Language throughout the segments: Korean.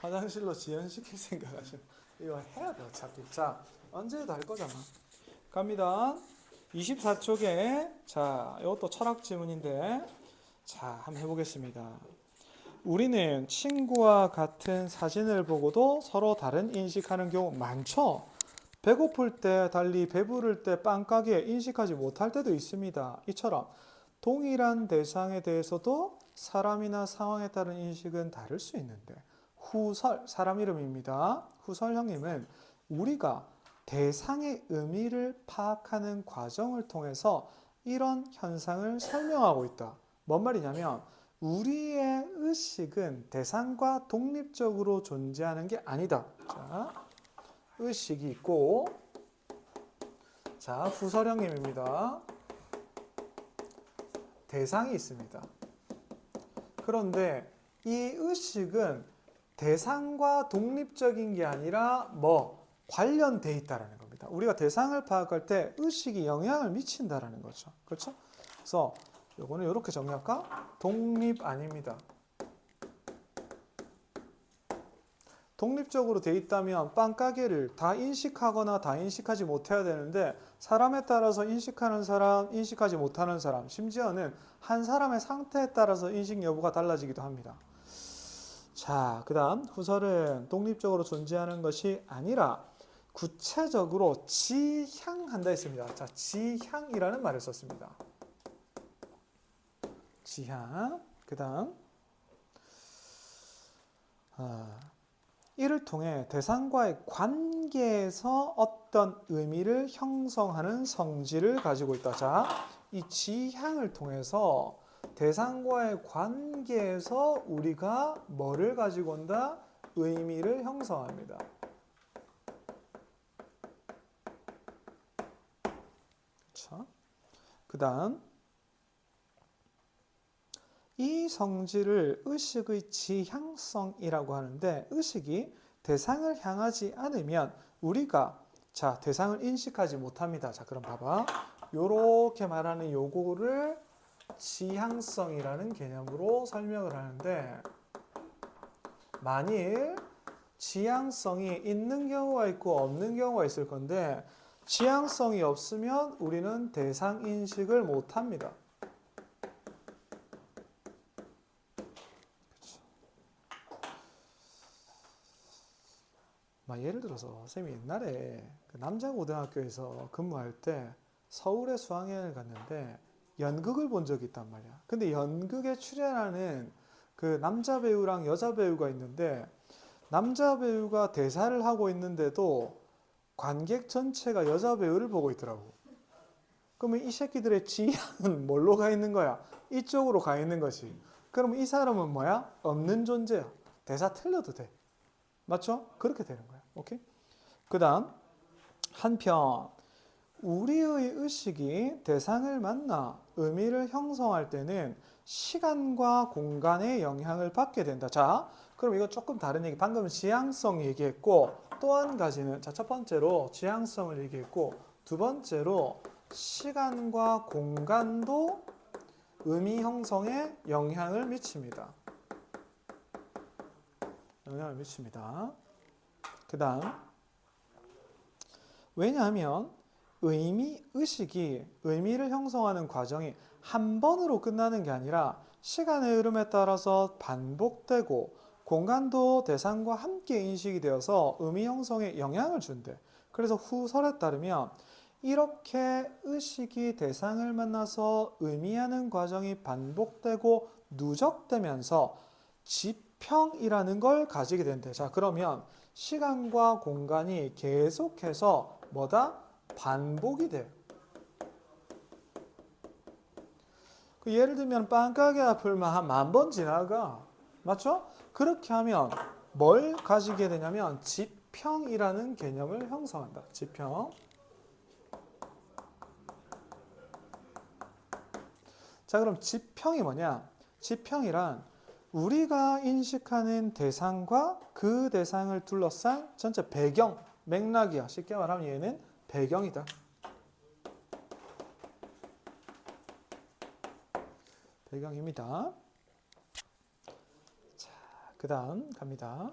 화장실로 지연시킬 생각하시는 이거 해야 돼 어차피. 자, 언제도 할 거잖아. 갑니다. 24쪽에 자, 이것도 철학 지문인데 자, 한번 해보겠습니다. 우리는 친구와 같은 사진을 보고도 서로 다른 인식하는 경우 많죠. 배고플 때 달리 배부를 때 빵가게 인식하지 못할 때도 있습니다. 이처럼 동일한 대상에 대해서도 사람이나 상황에 따른 인식은 다를 수 있는데 후설, 사람 이름입니다. 후설 형님은 우리가 대상의 의미를 파악하는 과정을 통해서 이런 현상을 설명하고 있다. 뭔 말이냐면 우리의 의식은 대상과 독립적으로 존재하는 게 아니다. 자, 의식이 있고 자, 후설형님입니다. 대상이 있습니다. 그런데 이 의식은 대상과 독립적인 게 아니라 관련돼 있다라는 겁니다. 우리가 대상을 파악할 때 의식이 영향을 미친다라는 거죠. 그렇죠? 그래서 요거는 이렇게 정리할까? 독립 아닙니다. 독립적으로 돼 있다면 빵가게를 다 인식하거나 다 인식하지 못해야 되는데 사람에 따라서 인식하는 사람, 인식하지 못하는 사람, 심지어는 한 사람의 상태에 따라서 인식 여부가 달라지기도 합니다. 자, 그 다음 후설은 독립적으로 존재하는 것이 아니라 구체적으로 지향한다 했습니다. 자, 지향이라는 말을 썼습니다. 지향. 그 다음 이를 통해 대상과의 관계에서 어떤 의미를 형성하는 성질을 가지고 있다. 자, 이 지향을 통해서 대상과의 관계에서 우리가 뭐를 가지고 온다? 의미를 형성합니다. 그렇죠? 그 다음 이 성질을 의식의 지향성이라고 하는데 의식이 대상을 향하지 않으면 우리가 자, 대상을 인식하지 못합니다. 자, 그럼 봐봐. 요렇게 말하는 요거를 지향성이라는 개념으로 설명을 하는데 만일 지향성이 있는 경우가 있고 없는 경우가 있을 건데 지향성이 없으면 우리는 대상 인식을 못합니다. 예를 들어서 쌤이 옛날에 그 남자고등학교에서 근무할 때 서울에 수학여행을 갔는데 연극을 본 적이 있단 말이야. 근데 연극에 출연하는 그 남자 배우랑 여자 배우가 있는데 남자 배우가 대사를 하고 있는데도 관객 전체가 여자 배우를 보고 있더라고. 그러면 이 새끼들의 지향은 뭘로 가 있는 거야? 이쪽으로 가 있는 것이. 그러면 이 사람은 뭐야? 없는 존재야. 대사 틀려도 돼. 맞죠? 그렇게 되는 거야. 오케이? 그 다음, 한편, 우리의 의식이 대상을 만나 의미를 형성할 때는 시간과 공간의 영향을 받게 된다. 자, 그럼 이거 조금 다른 얘기. 방금 지향성 얘기했고, 또 한 가지는, 자, 첫 번째로 지향성을 얘기했고, 두 번째로 시간과 공간도 의미 형성에 영향을 미칩니다. 영향을 미칩니다. 그 다음 왜냐하면 의식이 의미를 형성하는 과정이 한 번으로 끝나는 게 아니라 시간의 흐름에 따라서 반복되고 공간도 대상과 함께 인식이 되어서 의미 형성에 영향을 준대. 그래서 후설에 따르면 이렇게 의식이 대상을 만나서 의미하는 과정이 반복되고 누적되면서 지평이라는 걸 가지게 된대. 자, 그러면 시간과 공간이 계속해서 뭐다? 반복이 돼. 예를 들면 빵가게 앞을 한 10,000번 지나가. 맞죠? 그렇게 하면 뭘 가지게 되냐면 지평이라는 개념을 형성한다. 지평. 자, 그럼 지평이 뭐냐? 지평이란 우리가 인식하는 대상과 그 대상을 둘러싼 전체 배경, 맥락이야. 쉽게 말하면 얘는 배경이다. 배경입니다. 자, 그 다음 갑니다.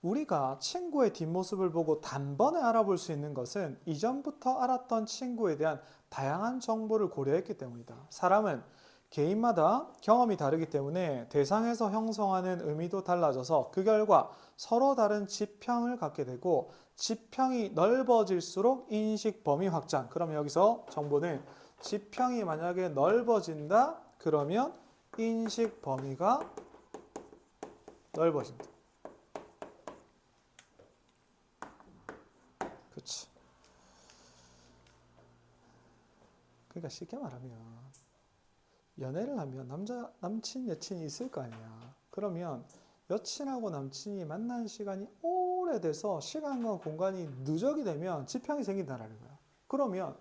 우리가 친구의 뒷모습을 보고 단번에 알아볼 수 있는 것은 이전부터 알았던 친구에 대한 다양한 정보를 고려했기 때문이다. 사람은 개인마다 경험이 다르기 때문에 대상에서 형성하는 의미도 달라져서 그 결과 서로 다른 지평을 갖게 되고 지평이 넓어질수록 인식 범위 확장. 그러면 여기서 정보는 지평이 만약에 넓어진다 그러면 인식 범위가 넓어진다. 그렇지. 그러니까 쉽게 말하면 연애를 하면 남친, 여친이 있을 거 아니야. 그러면 여친하고 남친이 만난 시간이 오래돼서 시간과 공간이 누적이 되면 지평이 생긴다는 거야. 그러면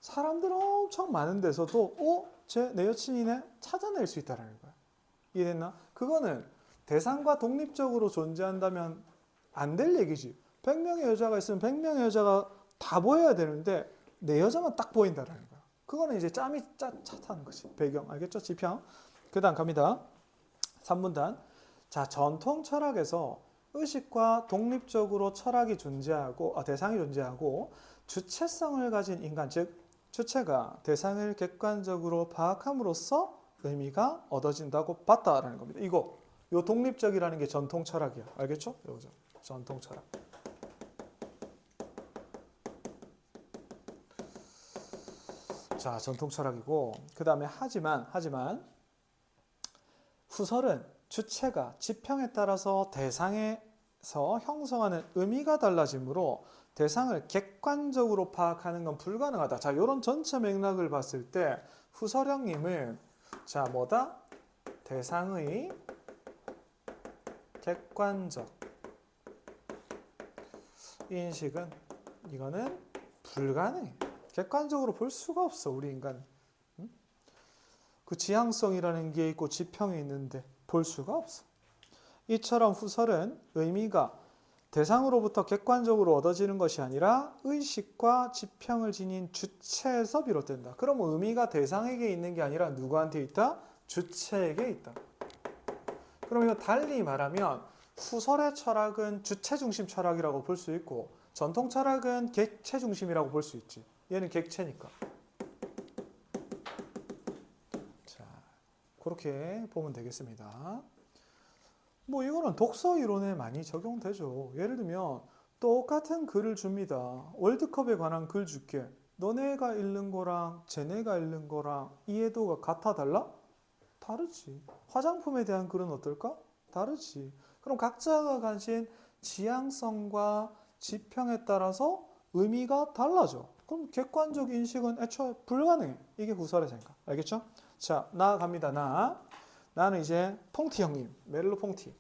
사람들 엄청 많은 데서도 내 여친이네 찾아낼 수 있다는 거야. 이해됐나? 그거는 대상과 독립적으로 존재한다면 안 될 얘기지. 100명의 여자가 있으면 100명의 여자가 다 보여야 되는데 내 여자만 딱 보인다는 거야. 그거는 이제 짬이 차다는 거지. 배경 알겠죠? 지평. 그 다음 갑니다. 3문단. 자, 전통 철학에서 의식과 독립적으로 철학이 존재하고 대상이 존재하고 주체성을 가진 인간, 즉 주체가 대상을 객관적으로 파악함으로써 의미가 얻어진다고 봤다라는 겁니다. 요 독립적이라는 게 전통 철학이야. 알겠죠? 요거죠. 전통 철학. 자, 전통 철학이고 그 다음에 하지만 후설은 주체가 지평에 따라서 대상에서 형성하는 의미가 달라지므로 대상을 객관적으로 파악하는 건 불가능하다. 자, 이런 전체 맥락을 봤을 때 후설형님은 자, 뭐다? 대상의 객관적 인식은 이거는 불가능해. 객관적으로 볼 수가 없어, 우리 인간. 응? 그 지향성이라는 게 있고 지평이 있는데 볼 수가 없어. 이처럼 후설은 의미가 대상으로부터 객관적으로 얻어지는 것이 아니라 의식과 지평을 지닌 주체에서 비롯된다. 그럼 의미가 대상에게 있는 게 아니라 누구한테 있다? 주체에게 있다. 그럼 이거 달리 말하면 후설의 철학은 주체 중심 철학이라고 볼 수 있고 전통 철학은 객체 중심이라고 볼 수 있지. 얘는 객체니까. 자, 그렇게 보면 되겠습니다. 뭐 이거는 독서 이론에 많이 적용되죠. 예를 들면 똑같은 글을 줍니다. 월드컵에 관한 글 줄게. 너네가 읽는 거랑 쟤네가 읽는 거랑 이해도가 같아 달라? 다르지. 화장품에 대한 글은 어떨까? 다르지. 그럼 각자가 가진 지향성과 지평에 따라서 의미가 달라져. 그럼 객관적 인식은 애초에 불가능해. 이게 후설의 생각. 알겠죠? 자, 나아갑니다. 나는 이제 퐁티 형님, 메를로 퐁티.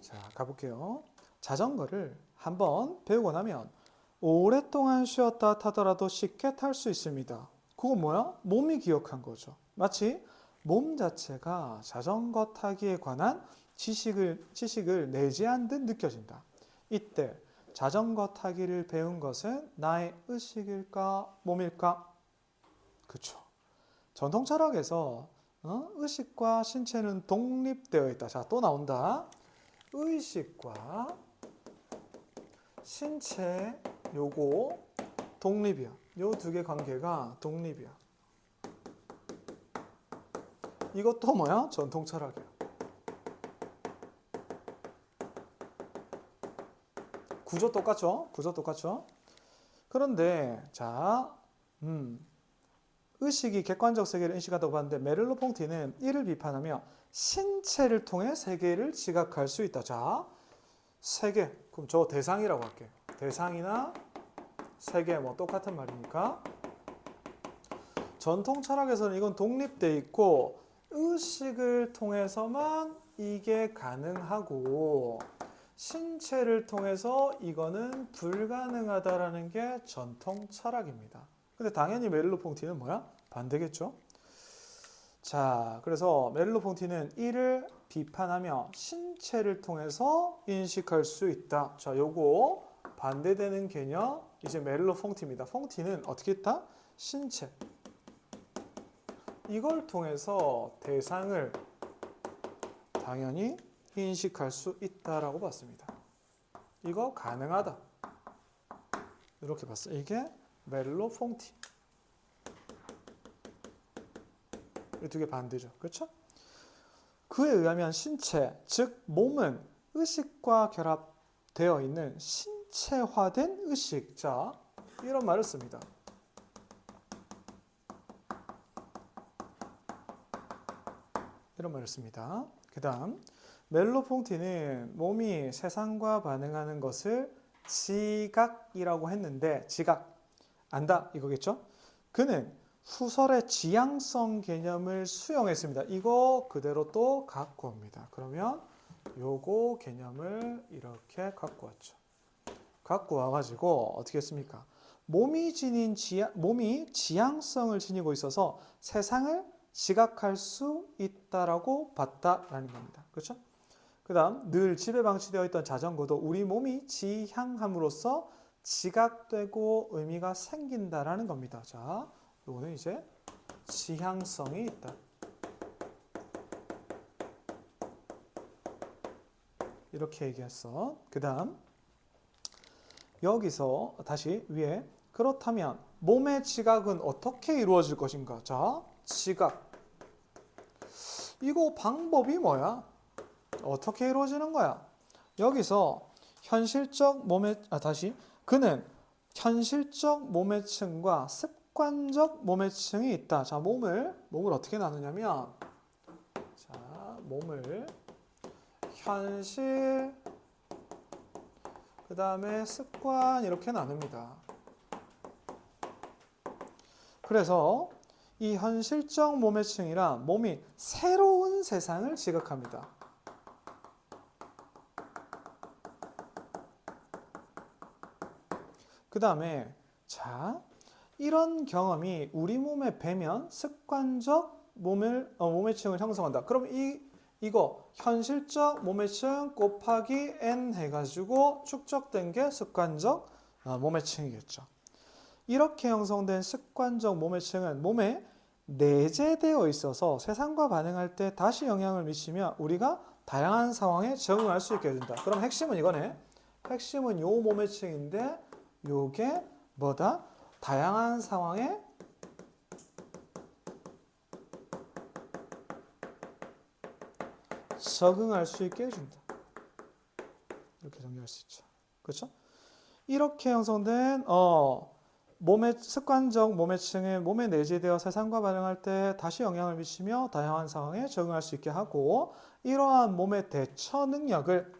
자, 가볼게요. 자전거를 한번 배우고 나면 오랫동안 쉬었다 타더라도 쉽게 탈 수 있습니다. 그건 뭐야? 몸이 기억한 거죠. 마치 몸 자체가 자전거 타기에 관한 지식을 내재한 듯 느껴진다. 이때 자전거 타기를 배운 것은 나의 의식일까 몸일까? 그렇죠. 전통 철학에서 의식과 신체는 독립되어 있다. 자, 또 나온다. 의식과 신체 요거 독립이야. 요 두 개 관계가 독립이야. 이것도 뭐야? 전통 철학이야. 구조 똑같죠? 그런데 자, 의식이 객관적 세계를 인식한다고 봤는데 메를로 퐁티는 이를 비판하며 신체를 통해 세계를 지각할 수 있다. 자, 세계. 그럼 저 대상이라고 할게. 대상이나 세계 뭐 똑같은 말이니까. 전통 철학에서는 이건 독립돼 있고 의식을 통해서만 이게 가능하고 신체를 통해서 이거는 불가능하다라는 게 전통 철학입니다. 근데 당연히 메를로 퐁티는 뭐야? 반대겠죠? 자, 그래서 메를로 퐁티는 이를 비판하며 신체를 통해서 인식할 수 있다. 자, 요거 반대되는 개념 이제 메를로 퐁티입니다. 퐁티는 어떻게 했다? 신체. 이걸 통해서 대상을 당연히 인식할 수 있다라고 봤습니다. 이거 가능하다. 이렇게 봤어요. 이게 멜로퐁티. 이 두 개 반대죠. 그렇죠? 그에 의하면 신체, 즉 몸은 의식과 결합되어 있는 신체화된 의식. 자, 이런 말을 씁니다. 이런 말을 씁니다. 그 다음 멜로퐁티는 몸이 세상과 반응하는 것을 지각이라고 했는데 지각, 안다 이거겠죠? 그는 후설의 지향성 개념을 수용했습니다. 이거 그대로 또 갖고 옵니다. 그러면 요거 개념을 이렇게 갖고 왔죠. 갖고 와가지고 어떻게 했습니까? 몸이 지향성을 지니고 있어서 세상을 지각할 수 있다라고 봤다라는 겁니다. 그렇죠? 그 다음 늘 집에 방치되어 있던 자전거도 우리 몸이 지향함으로써 지각되고 의미가 생긴다라는 겁니다. 자, 이거는 이제 지향성이 있다. 이렇게 얘기했어. 그 다음 여기서 다시 위에 그렇다면 몸의 지각은 어떻게 이루어질 것인가? 자, 지각. 이거 방법이 뭐야? 어떻게 이루어지는 거야? 여기서 현실적 몸의 그는 현실적 몸의층과 습관적 몸의층이 있다. 자, 몸을 어떻게 나누냐면 자, 몸을 현실 그다음에 습관 이렇게 나눕니다. 그래서 이 현실적 몸의층이란 몸이 새로운 세상을 지각합니다. 그 다음에 자, 이런 경험이 우리 몸에 배면 습관적 몸의층을 형성한다. 그럼 이거 현실적 몸의층 곱하기 n 해가지고 축적된 게 습관적 몸의층이겠죠. 이렇게 형성된 습관적 몸의층은 몸에 내재되어 있어서 세상과 반응할 때 다시 영향을 미치며 우리가 다양한 상황에 적응할 수 있게 된다. 그럼 핵심은 이거네. 핵심은 요 몸의층인데 요게 뭐다? 다양한 상황에 적응할 수 있게 해준다. 이렇게 정리할 수 있죠. 그렇죠? 이렇게 형성된 습관적 몸의층은 몸에 내재되어 세상과 반응할 때 다시 영향을 미치며 다양한 상황에 적응할 수 있게 하고 이러한 몸의 대처 능력을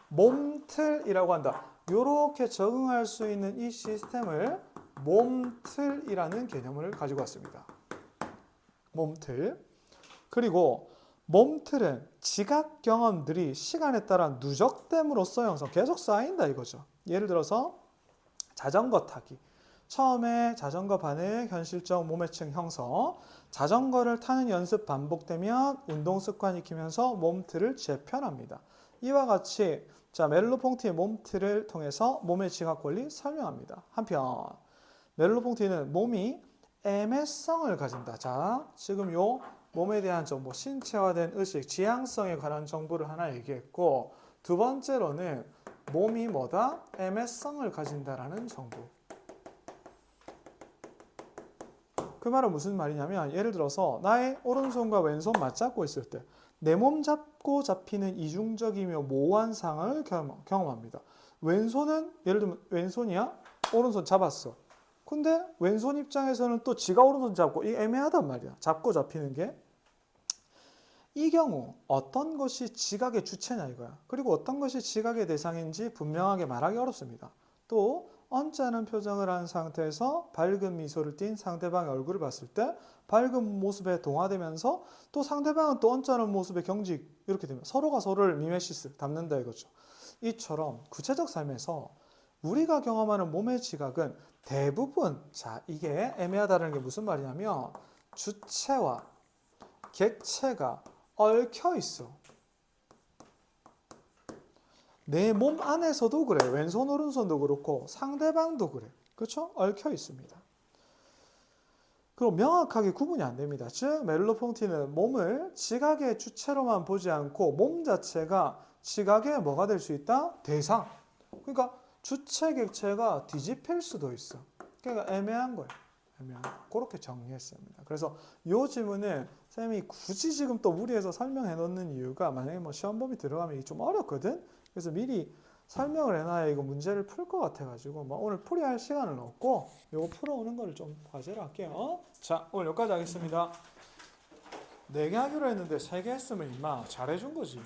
몸틀이라고 한다. 이렇게 적응할 수 있는 이 시스템을 몸틀이라는 개념을 가지고 왔습니다. 몸틀. 그리고 몸틀은 지각 경험들이 시간에 따라 누적됨으로써 형성, 계속 쌓인다 이거죠. 예를 들어서 자전거 타기. 처음에 자전거 반응, 현실적 몸의층 형성, 자전거를 타는 연습 반복되면 운동 습관 익히면서 몸틀을 재편합니다. 이와 같이 자, 멜로퐁티의 몸틀을 통해서 몸의 지각 권리 설명합니다. 한편 멜로퐁티는 몸이 애매성을 가진다. 자, 지금 요 몸에 대한 정보, 신체화된 의식, 지향성에 관한 정보를 하나 얘기했고 두 번째로는 몸이 뭐다? 애매성을 가진다라는 정보. 그 말은 무슨 말이냐면 예를 들어서 나의 오른손과 왼손 맞잡고 있을 때 내 몸 잡고 잡히는 이중적이며 모호한 상황을 경험합니다. 왼손은 예를 들면 왼손이야? 오른손 잡았어. 근데 왼손 입장에서는 또 지가 오른손 잡고 이게 애매하단 말이야. 잡고 잡히는 게. 이 경우 어떤 것이 지각의 주체냐 이거야. 그리고 어떤 것이 지각의 대상인지 분명하게 말하기 어렵습니다. 또 언짢은 표정을 한 상태에서 밝은 미소를 띤 상대방의 얼굴을 봤을 때 밝은 모습에 동화되면서 또 상대방은 또 언짢은 모습에 경직 이렇게 되면 서로가 서로를 미메시스 닮는다 이거죠. 이처럼 구체적 삶에서 우리가 경험하는 몸의 지각은 대부분 자 이게 애매하다는 게 무슨 말이냐면 주체와 객체가 얽혀 있어. 내 몸 안에서도 그래. 왼손 오른손도 그렇고 상대방도 그래. 그렇죠? 얽혀 있습니다. 그럼 명확하게 구분이 안 됩니다. 즉 메를로폰티는 몸을 지각의 주체로만 보지 않고 몸 자체가 지각의 뭐가 될 수 있다? 대상. 그러니까 주체 객체가 뒤집힐 수도 있어. 그러니까 애매한 거예요. 애매한 거. 그렇게 정리했습니다. 그래서 이 질문을 쌤이 굳이 지금 또 무리해서 설명해 놓는 이유가 만약에 뭐 시험 범위 들어가면 이게 좀 어렵거든. 그래서 미리 설명을 해놔야 이거 문제를 풀 것 같아가지고 뭐 오늘 풀이할 시간은 없고 이거 풀어오는 거를 좀 과제로 할게요. 자, 오늘 여기까지 하겠습니다. 4개 하기로 했는데 3개 했으면 임마 잘해준 거지.